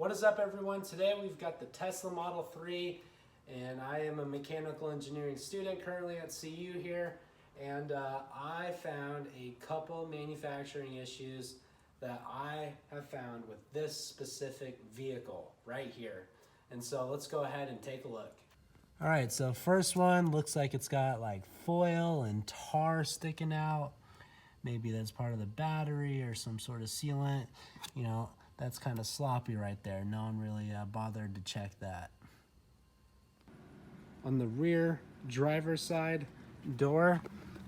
What is up, everyone? Today we've got the Tesla Model 3, and I am a mechanical engineering student currently at CU here, and I found a couple manufacturing issues that I have found with this specific vehicle right here. And so let's go ahead and take a look. All right, so first one looks like it's got like foil and tar sticking out. Maybe that's part of the battery or some sort of sealant. You know, that's kind of sloppy right there. No one really bothered to check that. On the rear driver's side door,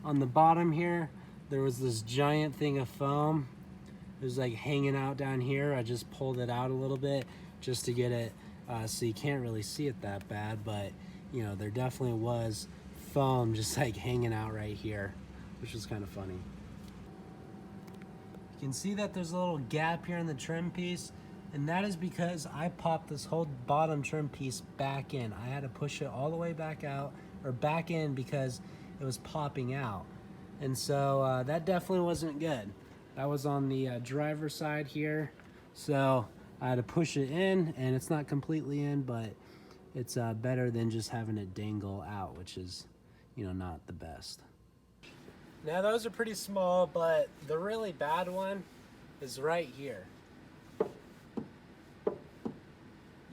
on the bottom here, there was this giant thing of foam. It was like hanging out down here. I just pulled it out a little bit just to get it so you can't really see it that bad, but you know, there definitely was foam just like hanging out right here, which was kind of funny. You can see that there's a little gap here in the trim piece, and that is because I popped this whole bottom trim piece back in. I had to push it all the way back out, or back in, because it was popping out. And so that definitely wasn't good. That was on the driver's side here. So I had to push it in, and it's not completely in, but it's better than just having it dangle out, which is, you know, not the best. Now those are pretty small, but the really bad one is right here. You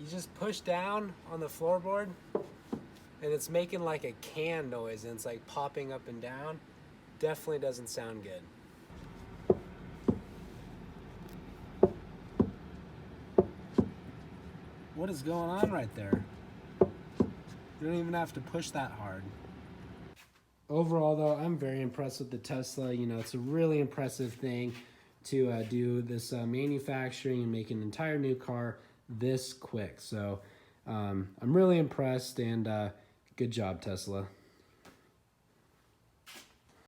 just push down on the floorboard and it's making like a can noise, and it's like popping up and down. Definitely doesn't sound good. What is going on right there? You don't even have to push that hard. Overall, though, I'm very impressed with the Tesla. You know, it's a really impressive thing to do this manufacturing and make an entire new car this quick. So I'm really impressed, and good job, Tesla.